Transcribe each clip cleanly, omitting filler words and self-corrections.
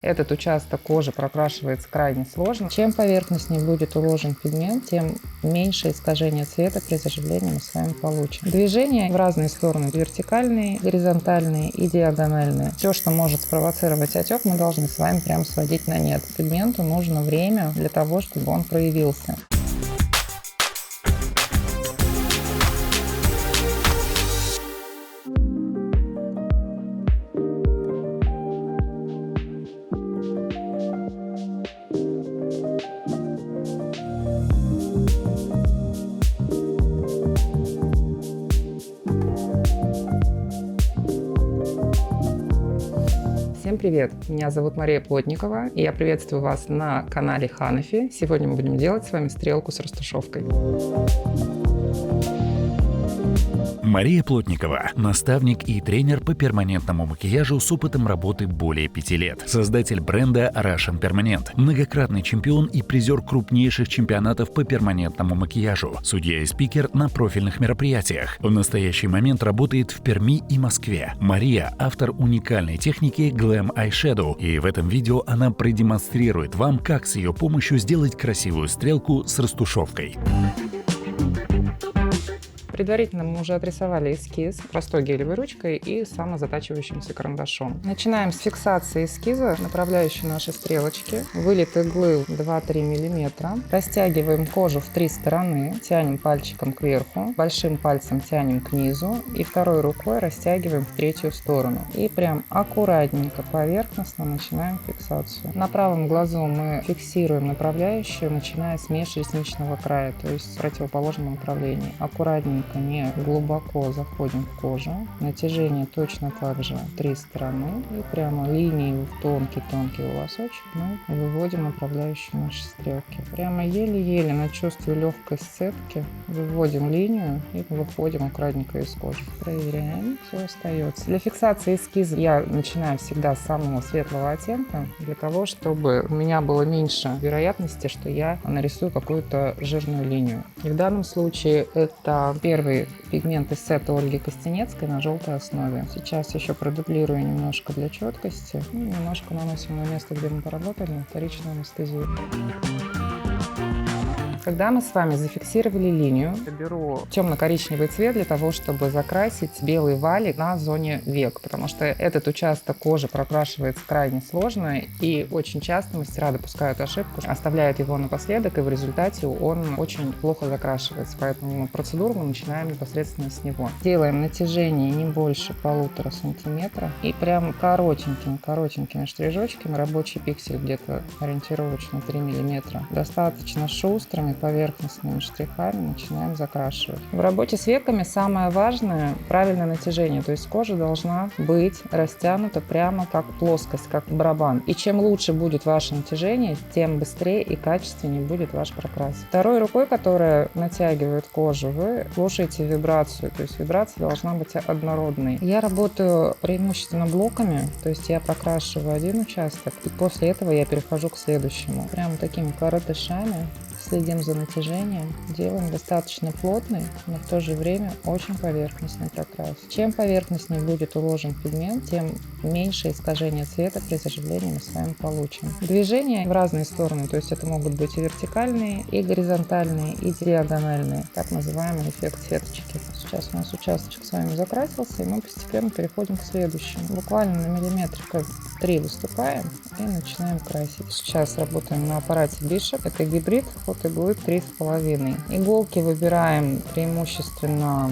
Этот участок кожи прокрашивается крайне сложно. Чем поверхностнее будет уложен пигмент, тем меньше искажения цвета при заживлении мы с вами получим. Движения в разные стороны: вертикальные, горизонтальные и диагональные. Все, что может спровоцировать отек, мы должны с вами прям сводить на нет. Пигменту нужно время для того, чтобы он проявился. Всем привет! Меня зовут Мария Плотникова, и я приветствую вас на канале Ханафи. Сегодня мы будем делать с вами стрелку с растушевкой. Мария Плотникова – наставник и тренер по перманентному макияжу с опытом работы более 5 лет. Создатель бренда Russian Permanent. Многократный чемпион и призер крупнейших чемпионатов по перманентному макияжу. Судья и спикер на профильных мероприятиях. В настоящий момент работает в Перми и Москве. Мария – автор уникальной техники Glam Eyeshadow. И в этом видео она продемонстрирует вам, как с ее помощью сделать красивую стрелку с растушевкой. Предварительно мы уже отрисовали эскиз простой гелевой ручкой и самозатачивающимся карандашом. Начинаем с фиксации эскиза, направляющей наши стрелочки. Вылет иглы 2-3 мм. Растягиваем кожу в 3 стороны, тянем пальчиком кверху, большим пальцем тянем к низу и второй рукой растягиваем в 3-ю сторону. И прям аккуратненько, поверхностно начинаем фиксацию. На правом глазу мы фиксируем направляющую, начиная с межресничного края, то есть в противоположном направлении. Аккуратненько, не глубоко заходим в кожу. Натяжение точно так же 3 стороны. И прямо линией в тонкий-тонкий волосочек мы выводим направляющую нашей стрелки. Прямо еле-еле на чувстве легкой сцепки выводим линию и выходим аккуратненько из кожи. Проверяем, все остается. Для фиксации эскиза я начинаю всегда с самого светлого оттенка, для того, чтобы у меня было меньше вероятности, что я нарисую какую-то жирную линию. И в данном случае это первый пигмент из сета Ольги Костенецкой на желтой основе. Сейчас еще продублирую немножко для четкости. И немножко наносим на место, где мы поработали, вторичную анестезию. Когда мы с вами зафиксировали линию, я беру темно-коричневый цвет для того, чтобы закрасить белый валик на зоне век, потому что этот участок кожи прокрашивается крайне сложно, и очень часто мастера допускают ошибку, оставляют его напоследок, и в результате он очень плохо закрашивается, поэтому процедуру мы начинаем непосредственно с него. Делаем натяжение не больше 1,5 сантиметра, и прям коротенькими штрижочками, рабочий пиксель где-то ориентировочно 3 мм, достаточно шустрыми поверхностными штрихами начинаем закрашивать. В работе с веками самое важное – правильное натяжение, то есть кожа должна быть растянута прямо как плоскость, как барабан. И чем лучше будет ваше натяжение, тем быстрее и качественнее будет ваш прокрас. Второй рукой, которая натягивает кожу, вы слушаете вибрацию, то есть вибрация должна быть однородной. Я работаю преимущественно блоками, то есть я прокрашиваю один участок, и после этого я перехожу к следующему. Прямо такими коротышами. Следим за натяжением, делаем достаточно плотный, но в то же время очень поверхностный прокрас. Чем поверхностнее будет уложен пигмент, тем меньше искажения цвета при заживлении мы с вами получим. Движения в разные стороны, то есть это могут быть и вертикальные, и горизонтальные, и диагональные, так называемый эффект сеточки. Сейчас у нас участочек с вами закрасился, и мы постепенно переходим к следующему. Буквально на миллиметрика 3 выступаем и начинаем красить. Сейчас работаем на аппарате Bishop. Это гибрид от иглы 3,5. Иголки выбираем преимущественно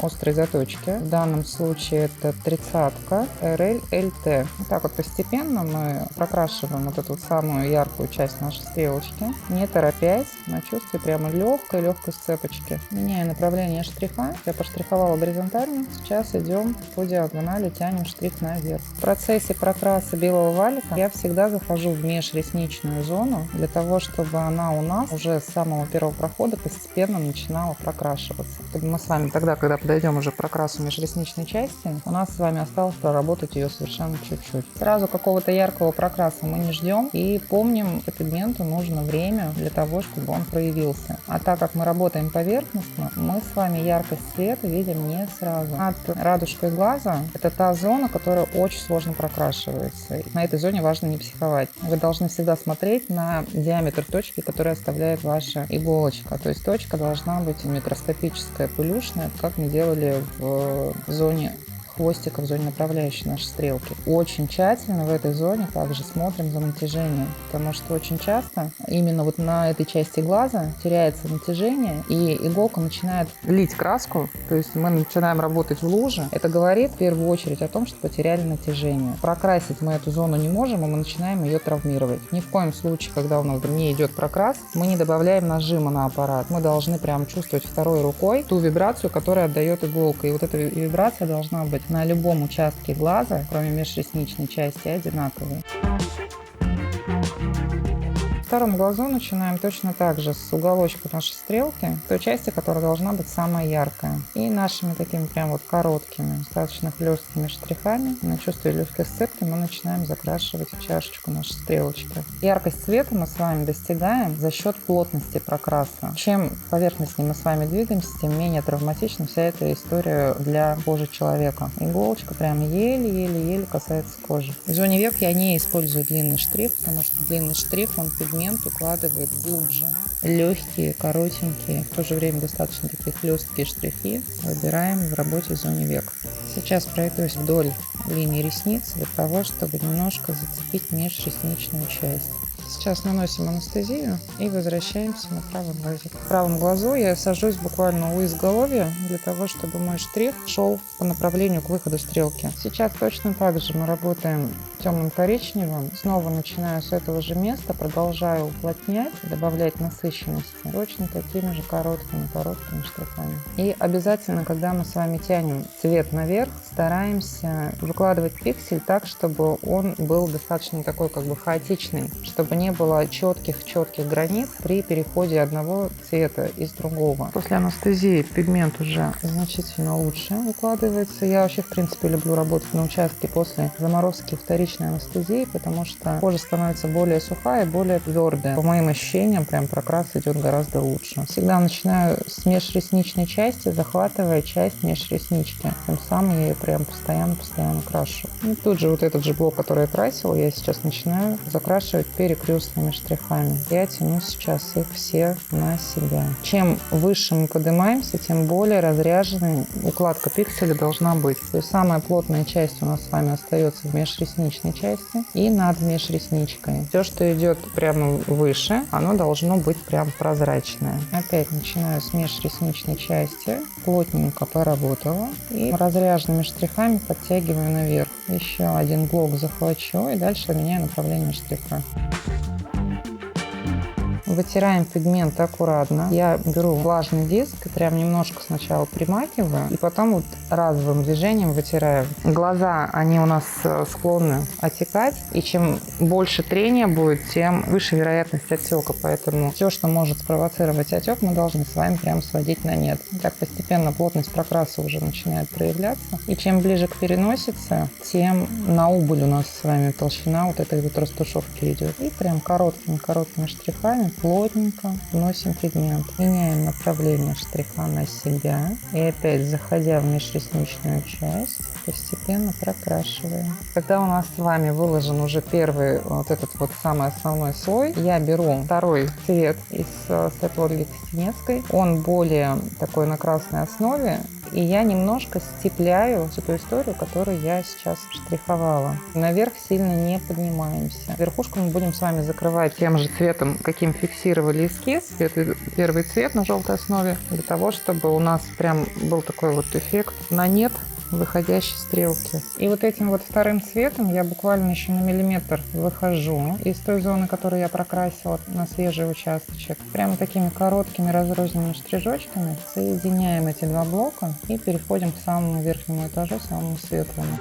острой заточки. В данном случае это 30-ка RL LT. Вот так вот постепенно мы прокрашиваем вот эту вот самую яркую часть нашей стрелочки, не торопясь, на чувстве прямо легкой сцепочки. Меняя направление штриха, я поштриховала горизонтально, сейчас идем по диагонали, тянем штрих наверх. В процессе прокраса белого валика я всегда захожу в межресничную зону, для того, чтобы она у нас уже с самого первого прохода постепенно начинала прокрашиваться. Мы с вами тогда, когда подойдем уже к прокрасу межресничной части, у нас с вами осталось проработать ее совершенно чуть-чуть. Сразу какого-то яркого прокраса мы не ждем и помним, что пигменту нужно время для того, чтобы он проявился. А так как мы работаем поверхностно, мы с вами яркость цвета видим не сразу. Над радужкой глаза это та зона, которая очень сложно прокрашивается. На этой зоне важно не психовать. Вы должны всегда смотреть на диаметр точки, которую оставляет ваша иголочка. То есть точка должна быть микроскопическая, пылюшная, как мы делали в зоне хвостика, в зоне направляющей нашей стрелки. Очень тщательно в этой зоне также смотрим за натяжением, потому что очень часто именно вот на этой части глаза теряется натяжение, и иголка начинает лить краску, то есть мы начинаем работать в луже. Это говорит в первую очередь о том, что потеряли натяжение. Прокрасить мы эту зону не можем, и мы начинаем ее травмировать. Ни в коем случае, когда у нас не идет прокрас, мы не добавляем нажима на аппарат. Мы должны прям чувствовать второй рукой ту вибрацию, которую отдает иголка. И вот эта вибрация должна быть на любом участке глаза, кроме межресничной части, одинаковые. В втором глазу начинаем точно так же с уголочка нашей стрелки, той части, которая должна быть самая яркая. И нашими такими прям вот короткими, достаточно хлесткими штрихами, на чувстве легкой сцепки, мы начинаем закрашивать чашечку нашей стрелочки. Яркость цвета мы с вами достигаем за счет плотности прокраса. Чем поверхностнее мы с вами двигаемся, тем менее травматична вся эта история для кожи человека. Иголочка прям еле-еле-еле касается кожи. В зоне век я не использую длинный штрих, потому что длинный штрих, он пигмент укладывает глубже. Легкие, коротенькие, в то же время достаточно такие хлесткие штрихи выбираем в работе в зоне век. Сейчас пройдусь вдоль линии ресниц для того, чтобы немножко зацепить межресничную часть. Сейчас наносим анестезию и возвращаемся на правый глазик. В правом глазу я сажусь буквально у изголовья для того, чтобы мой штрих шел по направлению к выходу стрелки. Сейчас точно так же мы работаем темным коричневым. Снова начинаю с этого же места, продолжаю уплотнять, добавлять насыщенности. Точно такими же короткими штрихами. И обязательно, когда мы с вами тянем цвет наверх, стараемся выкладывать пиксель так, чтобы он был достаточно такой как бы хаотичный, чтобы не было четких границ при переходе одного цвета из другого. После анестезии пигмент уже значительно лучше укладывается. Я вообще, в принципе, люблю работать на участке после заморозки вторичной анестезии, потому что кожа становится более сухая и более твердая. По моим ощущениям, прям прокрас идет гораздо лучше. Всегда начинаю с межресничной части, захватывая часть межреснички. Тем самым я ее прям постоянно крашу. И тут же вот этот же блок, который я красила, я сейчас начинаю закрашивать перекрестными штрихами. Я тяну сейчас их все на себя. Чем выше мы поднимаемся, тем более разряженной укладка пикселя должна быть. То есть самая плотная часть у нас с вами остается в межресничной части и над межресничкой. Все, что идет прямо выше, оно должно быть прям прозрачное. Опять начинаю с межресничной части, плотненько поработала и разряженными штрихами подтягиваю наверх. Еще один блок захвачу и дальше меняю направление штриха. Вытираем пигмент аккуратно. Я беру влажный диск и прям немножко сначала примакиваю, и потом вот разовым движением вытираю. Глаза, они у нас склонны отекать, и чем больше трения будет, тем выше вероятность отека. Поэтому все, что может спровоцировать отек, мы должны с вами прям сводить на нет. Так постепенно плотность прокраса уже начинает проявляться. И чем ближе к переносице, тем на убыль у нас с вами толщина вот этой вот растушевки идет. И прям короткими штрихами плотненько вносим пигмент. Меняем направление штриха на себя. И опять, заходя в межресничную часть, постепенно прокрашиваем. Когда у нас с вами выложен уже первый вот этот вот самый основной слой, я беру второй цвет из Светлоты Костенецкой. Он более такой на красной основе. И я немножко степляю всю ту историю, которую я сейчас штриховала. Наверх сильно не поднимаемся. Верхушку мы будем с вами закрывать тем же цветом, каким фиксировали эскиз. Это первый цвет на желтой основе, для того, чтобы у нас прям был такой вот эффект на нет выходящей стрелки. И вот этим вот вторым цветом я буквально еще на миллиметр выхожу из той зоны, которую я прокрасила на свежий участочек. Прямо такими короткими разрозненными штрижочками соединяем эти два блока и переходим к самому верхнему этажу, самому светлому.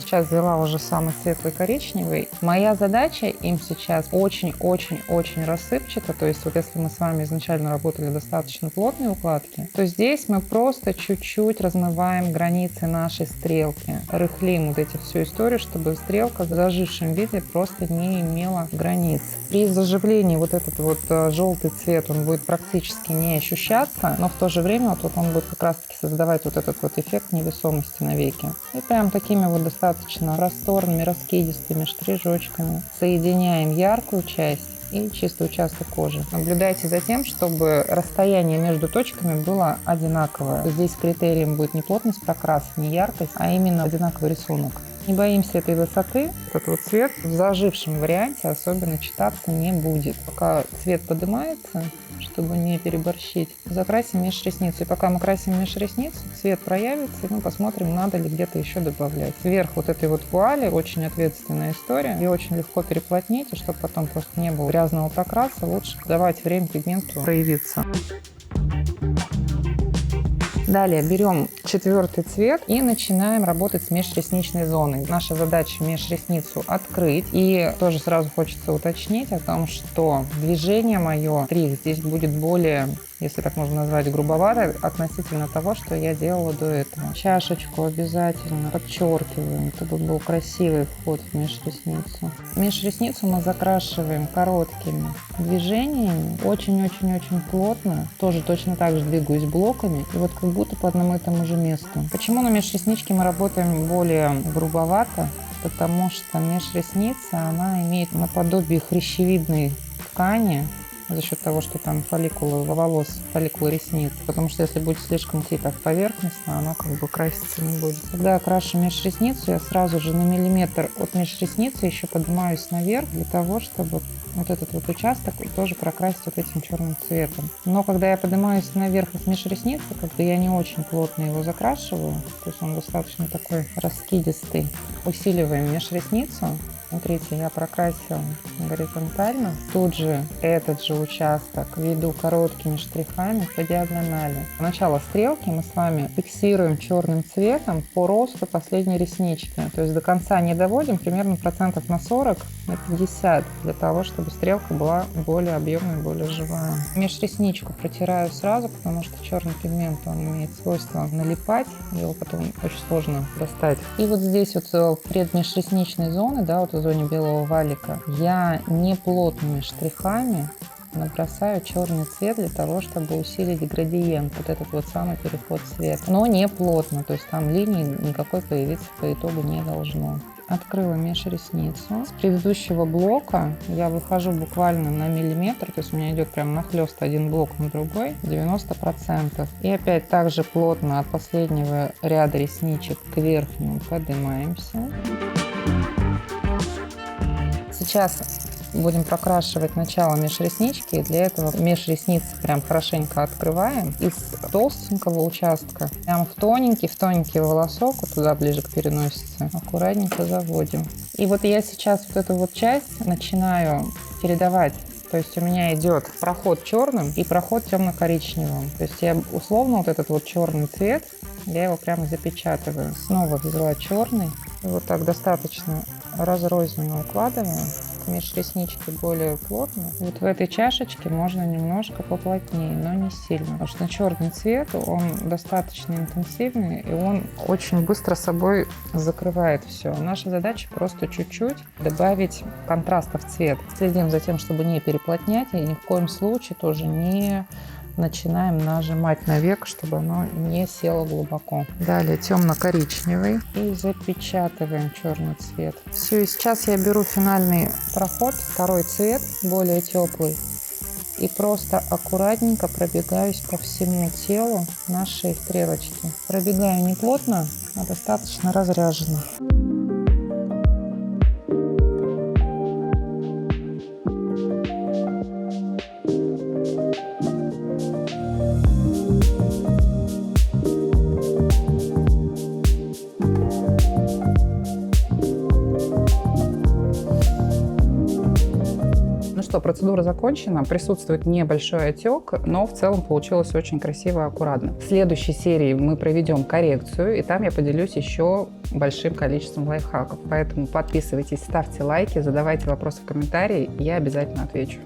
сейчас взяла уже самый светлый коричневый. Моя задача им сейчас очень-очень-очень рассыпчато. То есть вот если мы с вами изначально работали достаточно плотной укладки, то здесь мы просто чуть-чуть размываем границы нашей стрелки. Рыхлим вот эти всю историю, чтобы стрелка в зажившем виде просто не имела границ. При заживлении вот этот вот желтый цвет, он будет практически не ощущаться, но в то же время вот он будет как раз-таки создавать вот этот вот эффект невесомости на веке. И прям такими вот достаточно просторными, раскидистыми штрижочками соединяем яркую часть и чистый участок кожи. Наблюдайте за тем, чтобы расстояние между точками было одинаковое. Здесь критерием будет не плотность прокраса, не яркость, а именно одинаковый рисунок. Не боимся этой высоты. Этот вот цвет в зажившем варианте особенно читаться не будет. Пока цвет поднимается, чтобы не переборщить, закрасим межресницу. И пока мы красим межресницу, цвет проявится, и мы посмотрим, надо ли где-то еще добавлять. Вверх вот этой вот вуали очень ответственная история. Ее очень легко переплотнить, и чтобы потом просто не было грязного прокраса, лучше давать время пигменту проявиться. Далее берем четвертый цвет и начинаем работать с межресничной зоной. Наша задача межресницу открыть. И тоже сразу хочется уточнить о том, что движение мое, штрих здесь будет более, если так можно назвать, грубовато относительно того, что я делала до этого. Чашечку обязательно подчеркиваем, чтобы был красивый вход в межресницу. Межресницу мы закрашиваем короткими движениями, очень-очень-очень плотно. Тоже точно так же двигаюсь блоками. И вот как будто по одному и тому же месту. Почему на межресничке мы работаем более грубовато? Потому что межресница, она имеет наподобие хрящевидной ткани, за счет того, что там фолликулы волос, фолликулы ресниц. Потому что если будет слишком так поверхностно, оно как бы краситься не будет. Когда я крашу межресницу, я сразу же на миллиметр от межресницы еще поднимаюсь наверх для того, чтобы вот этот вот участок тоже прокрасить вот этим черным цветом. Но когда я поднимаюсь наверх от межресницы, как бы я не очень плотно его закрашиваю, то есть он достаточно такой раскидистый. Усиливаем межресницу. Смотрите, я прокрасила горизонтально. Тут же этот же участок веду короткими штрихами по диагонали. Начало стрелки мы с вами фиксируем черным цветом по росту последней реснички. То есть до конца не доводим, примерно процентов на 40, на 50, для того, чтобы стрелка была более объемная, более живая. Межресничку протираю сразу, потому что черный пигмент, он имеет свойство налипать, его потом очень сложно достать. И вот здесь вот в предмежресничной зоне, да, вот в зоне белого валика, я не плотными штрихами набросаю черный цвет для того, чтобы усилить градиент, вот этот вот самый переход цвета. Но не плотно, то есть там линии никакой появиться по итогу не должно. Открыла межресницу. С предыдущего блока я выхожу буквально на миллиметр, то есть у меня идет прям нахлест один блок на другой, 90%. И опять также плотно от последнего ряда ресничек к верхнему поднимаемся. Сейчас будем прокрашивать начало межреснички. Для этого межресницы прям хорошенько открываем. Из толстенького участка прям в тоненький волосок, вот туда ближе к переносице, аккуратненько заводим. И вот я сейчас вот эту вот часть начинаю передавать. То есть у меня идет проход черным и проход темно-коричневым. То есть я условно вот этот вот черный цвет, я его прямо запечатываю. Снова взяла черный. И вот так достаточно разрозненно укладываю. Межреснички более плотно. Вот в этой чашечке можно немножко поплотнее, но не сильно. Потому что черный цвет, он достаточно интенсивный, и он очень быстро собой закрывает все. Наша задача просто чуть-чуть добавить контраста в цвет. Следим за тем, чтобы не переплотнять, и ни в коем случае тоже не начинаем нажимать на век, чтобы оно не село глубоко. Далее темно-коричневый и запечатываем черный цвет. Все, и сейчас я беру финальный проход, второй цвет, более теплый, и просто аккуратненько пробегаюсь по всему телу нашей стрелочки. Пробегаю не плотно, а достаточно разряженно. что, процедура закончена, присутствует небольшой отек, но в целом получилось очень красиво и аккуратно. В следующей серии мы проведем коррекцию, и там я поделюсь еще большим количеством лайфхаков. Поэтому подписывайтесь, ставьте лайки, задавайте вопросы в комментарии, я обязательно отвечу.